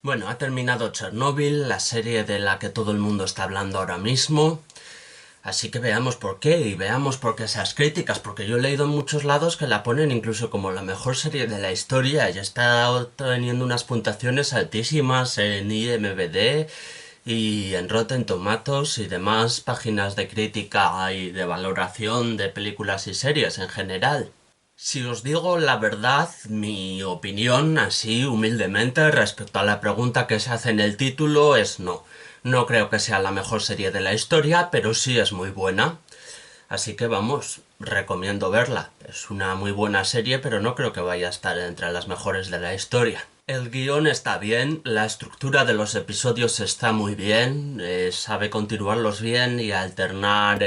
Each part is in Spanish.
Bueno, ha terminado Chernobyl, la serie de la que todo el mundo está hablando ahora mismo. Así que veamos por qué y veamos por qué esas críticas, porque yo he leído en muchos lados que la ponen incluso como la mejor serie de la historia y está teniendo unas puntuaciones altísimas en IMDb y en Rotten Tomatoes y demás páginas de crítica y de valoración de películas y series en general. Si os digo la verdad, mi opinión, así humildemente, respecto a la pregunta que se hace en el título es no. No creo que sea la mejor serie de la historia, pero sí es muy buena. Así que vamos, recomiendo verla. Es una muy buena serie, pero no creo que vaya a estar entre las mejores de la historia. El guión está bien, la estructura de los episodios está muy bien, sabe continuarlos bien y alternar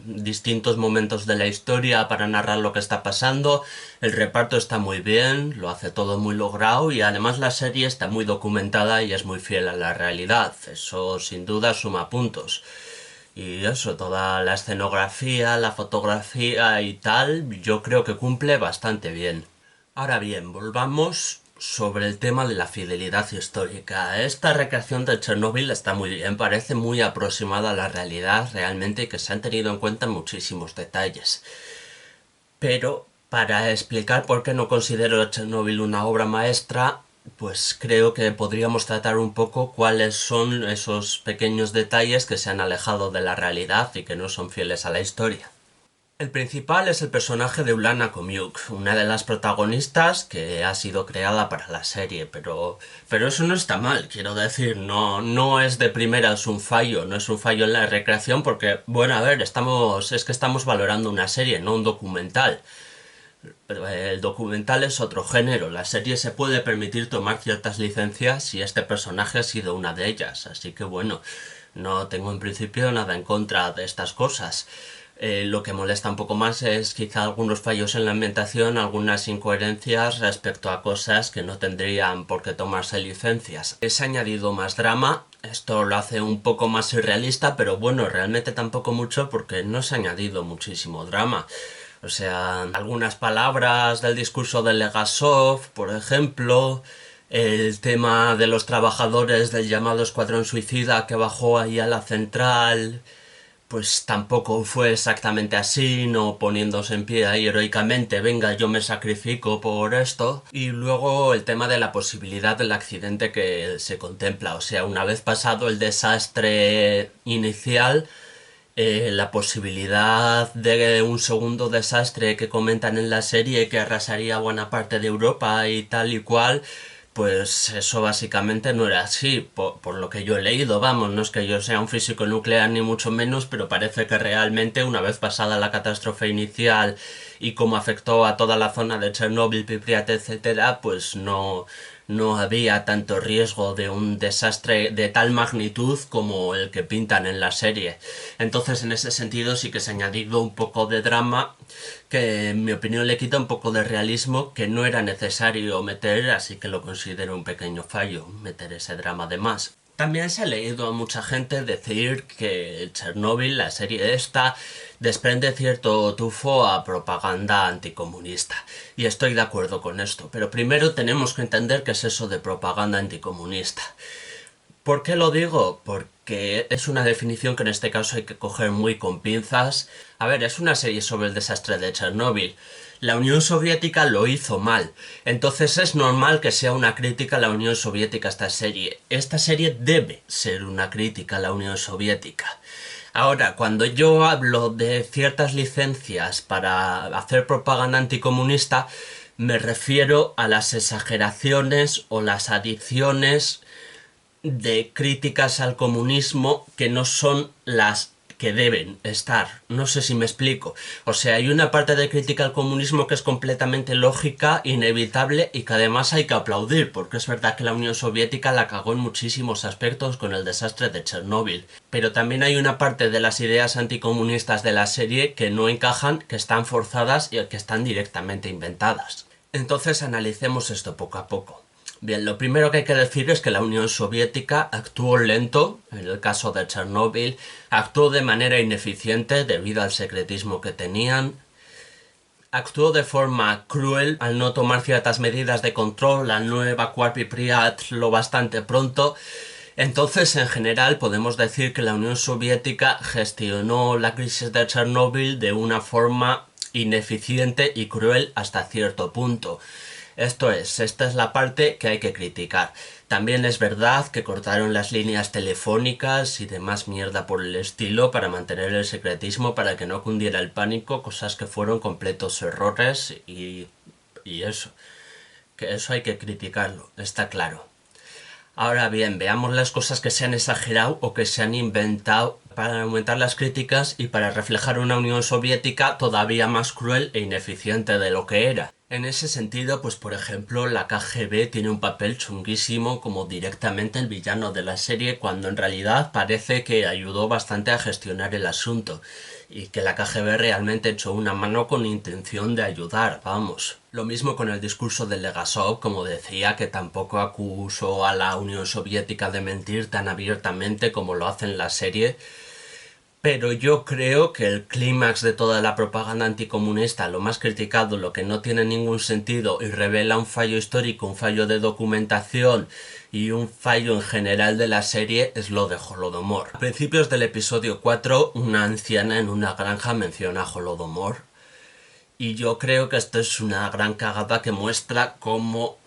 distintos momentos de la historia para narrar lo que está pasando. El reparto está muy bien, lo hace todo muy logrado y además la serie está muy documentada y es muy fiel a la realidad. Eso sin duda suma puntos. Y eso, toda la escenografía, la fotografía y tal, yo creo que cumple bastante bien. Ahora bien, volvamos sobre el tema de la fidelidad histórica. Esta recreación de Chernóbil está muy bien, parece muy aproximada a la realidad realmente y que se han tenido en cuenta muchísimos detalles. Pero para explicar por qué no considero Chernobyl una obra maestra, pues creo que podríamos tratar un poco cuáles son esos pequeños detalles que se han alejado de la realidad y que no son fieles a la historia. El principal es el personaje de Ulana Komiuk, una de las protagonistas que ha sido creada para la serie, pero eso no está mal, quiero decir, no es de primeras un fallo, no es un fallo en la recreación porque, bueno, a ver, es que estamos valorando una serie, no un documental. Pero el documental es otro género, la serie se puede permitir tomar ciertas licencias y este personaje ha sido una de ellas, así que bueno, no tengo en principio nada en contra de estas cosas. Lo que molesta un poco más es quizá algunos fallos en la ambientación, algunas incoherencias respecto a cosas que no tendrían por qué tomarse licencias. Se ha añadido más drama, esto lo hace un poco más irrealista, pero bueno, realmente tampoco mucho porque no se ha añadido muchísimo drama. O sea, algunas palabras del discurso de Legasov, por ejemplo, el tema de los trabajadores del llamado Escuadrón Suicida que bajó ahí a la central, pues tampoco fue exactamente así, no poniéndose en pie ahí heroicamente, venga, yo me sacrifico por esto. Y luego el tema de la posibilidad del accidente que se contempla, o sea, una vez pasado el desastre inicial, la posibilidad de un segundo desastre que comentan en la serie que arrasaría buena parte de Europa y tal y cual, pues eso básicamente no era así, por lo que yo he leído, vamos, no es que yo sea un físico nuclear ni mucho menos, pero parece que realmente una vez pasada la catástrofe inicial y cómo afectó a toda la zona de Chernóbil, Pripyat, etcétera, pues no había tanto riesgo de un desastre de tal magnitud como el que pintan en la serie. Entonces, en ese sentido, sí que se ha añadido un poco de drama que, en mi opinión, le quita un poco de realismo que no era necesario meter, así que lo considero un pequeño fallo, meter ese drama de más. También se ha leído a mucha gente decir que Chernobyl, la serie esta, desprende cierto tufo a propaganda anticomunista. Y estoy de acuerdo con esto. Pero primero tenemos que entender qué es eso de propaganda anticomunista. ¿Por qué lo digo? Porque es una definición que en este caso hay que coger muy con pinzas. A ver, es una serie sobre el desastre de Chernóbil. La Unión Soviética lo hizo mal. Entonces es normal que sea una crítica a la Unión Soviética esta serie. Esta serie debe ser una crítica a la Unión Soviética. Ahora, cuando yo hablo de ciertas licencias para hacer propaganda anticomunista, me refiero a las exageraciones o las adicciones de críticas al comunismo que no son las que deben estar. No sé si me explico. O sea, hay una parte de crítica al comunismo que es completamente lógica, inevitable y que además hay que aplaudir, porque es verdad que la Unión Soviética la cagó en muchísimos aspectos con el desastre de Chernóbil. Pero también hay una parte de las ideas anticomunistas de la serie que no encajan, que están forzadas y que están directamente inventadas. Entonces analicemos esto poco a poco. Bien, lo primero que hay que decir es que la Unión Soviética actuó lento, en el caso de Chernóbil, actuó de manera ineficiente debido al secretismo que tenían. actuó de forma cruel al no tomar ciertas medidas de control, al no evacuar Pripyat lo bastante pronto. Entonces, en general, podemos decir que la Unión Soviética gestionó la crisis de Chernóbil de una forma ineficiente y cruel hasta cierto punto. Esto es, esta es la parte que hay que criticar. También es verdad que cortaron las líneas telefónicas y demás mierda por el estilo para mantener el secretismo, para que no cundiera el pánico, cosas que fueron completos errores y eso. Que eso hay que criticarlo, está claro. Ahora bien, veamos las cosas que se han exagerado o que se han inventado para aumentar las críticas y para reflejar una Unión Soviética todavía más cruel e ineficiente de lo que era. En ese sentido, pues por ejemplo, la KGB tiene un papel chunguísimo como directamente el villano de la serie, cuando en realidad parece que ayudó bastante a gestionar el asunto y que la KGB realmente echó una mano con intención de ayudar, vamos. Lo mismo con el discurso de Legasov, como decía, que tampoco acusó a la Unión Soviética de mentir tan abiertamente como lo hace en la serie. Pero yo creo que el clímax de toda la propaganda anticomunista, lo más criticado, lo que no tiene ningún sentido y revela un fallo histórico, un fallo de documentación y un fallo en general de la serie, es lo de Holodomor. A principios del episodio 4, una anciana en una granja menciona a Holodomor. Y yo creo que esto es una gran cagada que muestra cómo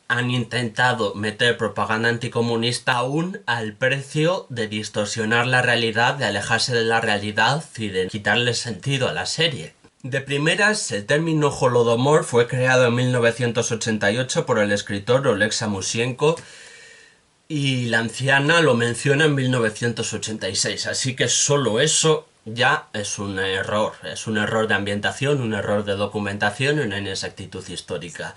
han intentado meter propaganda anticomunista aún al precio de distorsionar la realidad, de alejarse de la realidad y de quitarle sentido a la serie. De primeras, el término Holodomor fue creado en 1988 por el escritor Oleg Samusienko y la anciana lo menciona en 1986, así que solo eso ya es un error de ambientación, un error de documentación y una inexactitud histórica.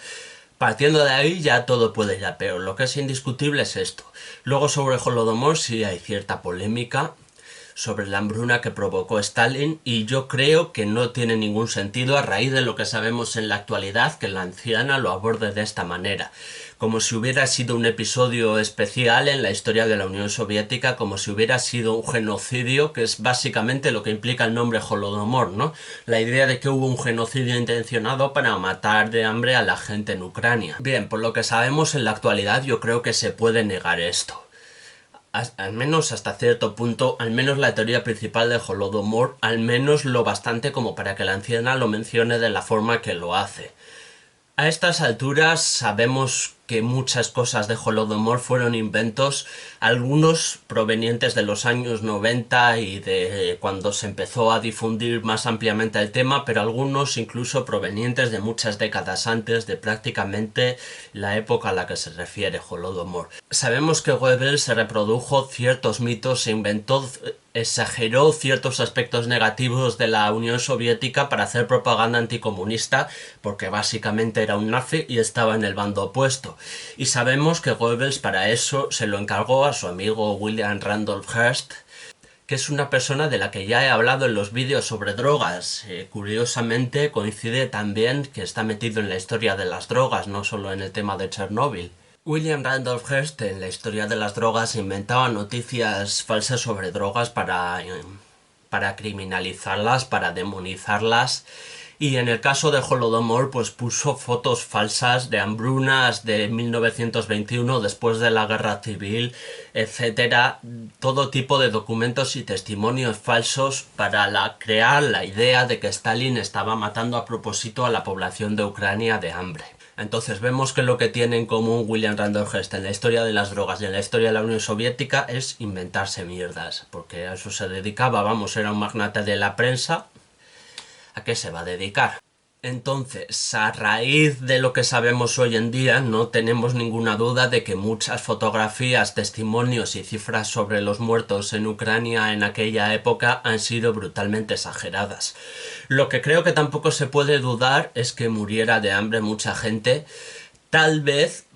Partiendo de ahí ya todo puede ir a peor. Lo que es indiscutible es esto. Luego sobre Holodomor sí hay cierta polémica sobre la hambruna que provocó Stalin y yo creo que no tiene ningún sentido a raíz de lo que sabemos en la actualidad que la anciana lo aborde de esta manera. Como si hubiera sido un episodio especial en la historia de la Unión Soviética, como si hubiera sido un genocidio, que es básicamente lo que implica el nombre Holodomor, ¿no? La idea de que hubo un genocidio intencionado para matar de hambre a la gente en Ucrania. Bien, por lo que sabemos en la actualidad yo creo que se puede negar esto. Al menos hasta cierto punto, al menos la teoría principal de Holodomor, al menos lo bastante como para que la anciana lo mencione de la forma que lo hace. A estas alturas sabemos que muchas cosas de Holodomor fueron inventos, algunos provenientes de los años 90 y de cuando se empezó a difundir más ampliamente el tema, pero algunos incluso provenientes de muchas décadas antes de prácticamente la época a la que se refiere Holodomor. Sabemos que Goebbels se reprodujo ciertos mitos e exageró ciertos aspectos negativos de la Unión Soviética para hacer propaganda anticomunista, porque básicamente era un nazi y estaba en el bando opuesto. Y sabemos que Goebbels para eso se lo encargó a su amigo William Randolph Hearst, que es una persona de la que ya he hablado en los vídeos sobre drogas. Curiosamente coincide también que está metido en la historia de las drogas, no solo en el tema de Chernóbil. William Randolph Hearst en la historia de las drogas inventaba noticias falsas sobre drogas para criminalizarlas, para demonizarlas. Y en el caso de Holodomor, pues puso fotos falsas de hambrunas de 1921, después de la guerra civil, etcétera. Todo tipo de documentos y testimonios falsos para crear la idea de que Stalin estaba matando a propósito a la población de Ucrania de hambre. Entonces vemos que lo que tiene en común William Randolph Hearst en la historia de las drogas y en la historia de la Unión Soviética es inventarse mierdas, porque a eso se dedicaba, vamos, era un magnate de la prensa. ¿A qué se va a dedicar? Entonces, a raíz de lo que sabemos hoy en día, no tenemos ninguna duda de que muchas fotografías, testimonios y cifras sobre los muertos en Ucrania en aquella época han sido brutalmente exageradas. Lo que creo que tampoco se puede dudar es que muriera de hambre mucha gente, tal vez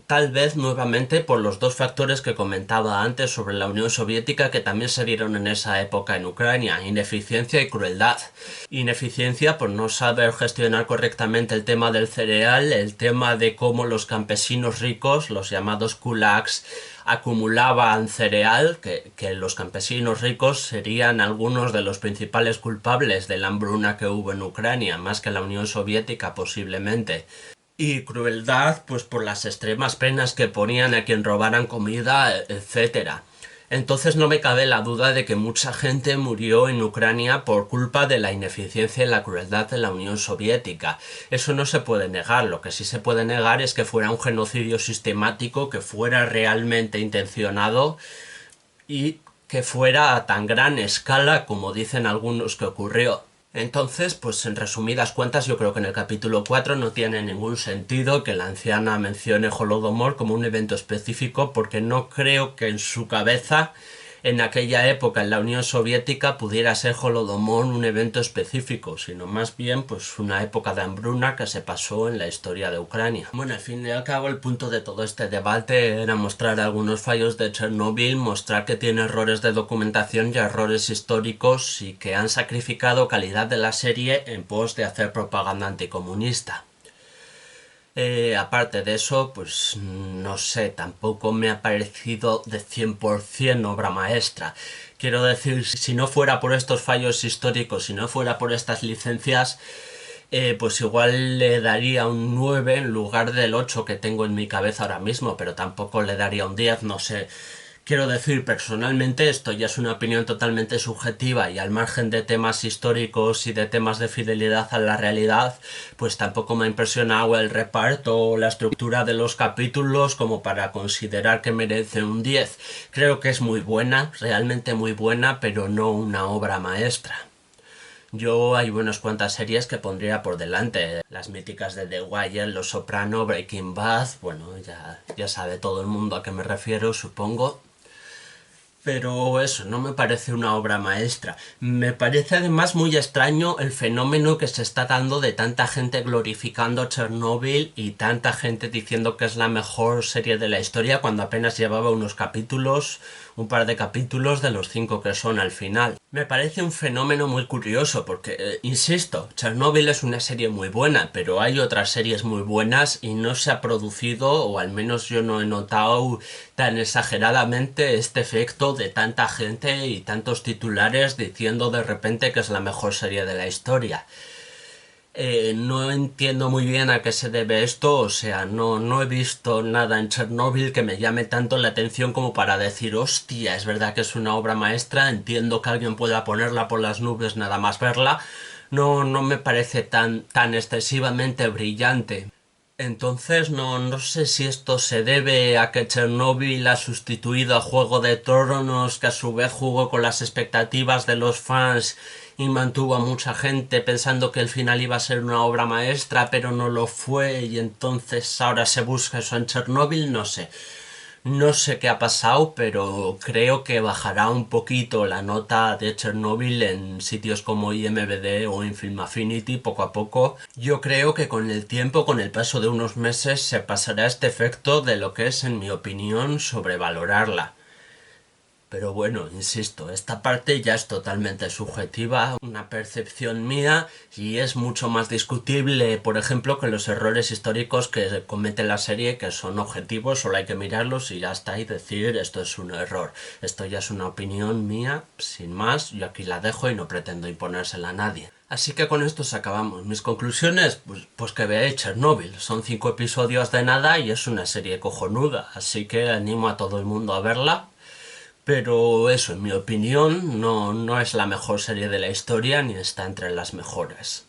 tal vez nuevamente por los dos factores que comentaba antes sobre la Unión Soviética que también se dieron en esa época en Ucrania: ineficiencia y crueldad. Ineficiencia por no saber gestionar correctamente el tema del cereal, el tema de cómo los campesinos ricos, los llamados kulaks, acumulaban cereal, que los campesinos ricos serían algunos de los principales culpables de la hambruna que hubo en Ucrania, más que la Unión Soviética posiblemente. Y crueldad, pues por las extremas penas que ponían a quien robaran comida, etcétera. Entonces no me cabe la duda de que mucha gente murió en Ucrania por culpa de la ineficiencia y la crueldad de la Unión Soviética. Eso no se puede negar. Lo que sí se puede negar es que fuera un genocidio sistemático, que fuera realmente intencionado y que fuera a tan gran escala como dicen algunos que ocurrió. Entonces, pues en resumidas cuentas, yo creo que en el capítulo 4 no tiene ningún sentido que la anciana mencione Holodomor como un evento específico, porque no creo que en su cabeza, en aquella época en la Unión Soviética, pudiera ser Holodomor un evento específico, sino más bien pues una época de hambruna que se pasó en la historia de Ucrania. Bueno, al fin y al cabo, el punto de todo este debate era mostrar algunos fallos de Chernobyl, mostrar que tiene errores de documentación y errores históricos y que han sacrificado calidad de la serie en pos de hacer propaganda anticomunista. Aparte de eso, pues no sé, tampoco me ha parecido de 100% obra maestra. Quiero decir, si no fuera por estos fallos históricos, si no fuera por estas licencias, pues igual le daría un 9 en lugar del 8 que tengo en mi cabeza ahora mismo, pero tampoco le daría un 10, no sé. Quiero decir, personalmente esto ya es una opinión totalmente subjetiva y al margen de temas históricos y de temas de fidelidad a la realidad, pues tampoco me ha impresionado el reparto o la estructura de los capítulos como para considerar que merece un 10. Creo que es muy buena, realmente muy buena, pero no una obra maestra. Yo hay unas cuantas series que pondría por delante. Las míticas de The Wire, Los Soprano, Breaking Bad, bueno, ya sabe todo el mundo a qué me refiero, supongo. Pero eso, no me parece una obra maestra. Me parece además muy extraño el fenómeno que se está dando de tanta gente glorificando Chernobyl y tanta gente diciendo que es la mejor serie de la historia cuando apenas llevaba unos capítulos, un par de capítulos de los 5 que son al final. Me parece un fenómeno muy curioso porque, insisto, Chernobyl es una serie muy buena, pero hay otras series muy buenas y no se ha producido, o al menos yo no he notado tan exageradamente este efecto de tanta gente y tantos titulares diciendo de repente que es la mejor serie de la historia. No entiendo muy bien a qué se debe esto, o sea, no he visto nada en Chernobyl que me llame tanto la atención como para decir, hostia, es verdad que es una obra maestra, entiendo que alguien pueda ponerla por las nubes nada más verla, no me parece tan excesivamente brillante. Entonces no sé si esto se debe a que Chernobyl ha sustituido a Juego de Tronos, que a su vez jugó con las expectativas de los fans y mantuvo a mucha gente pensando que el final iba a ser una obra maestra, pero no lo fue, y entonces ahora se busca eso en Chernobyl, no sé. No sé qué ha pasado, pero creo que bajará un poquito la nota de Chernobyl en sitios como IMDb o en Film Affinity poco a poco. Yo creo que con el tiempo, con el paso de unos meses, se pasará este efecto de lo que es, en mi opinión, sobrevalorarla. Pero bueno, insisto, esta parte ya es totalmente subjetiva, una percepción mía, y es mucho más discutible, por ejemplo, que los errores históricos que comete la serie, que son objetivos, solo hay que mirarlos y ya está, y decir esto es un error. Esto ya es una opinión mía, sin más, yo aquí la dejo y no pretendo imponérsela a nadie. Así que con esto acabamos. Mis conclusiones, pues que veáis Chernobyl. Son 5 episodios de nada y es una serie cojonuda, así que animo a todo el mundo a verla. Pero eso, en mi opinión, no es la mejor serie de la historia ni está entre las mejores.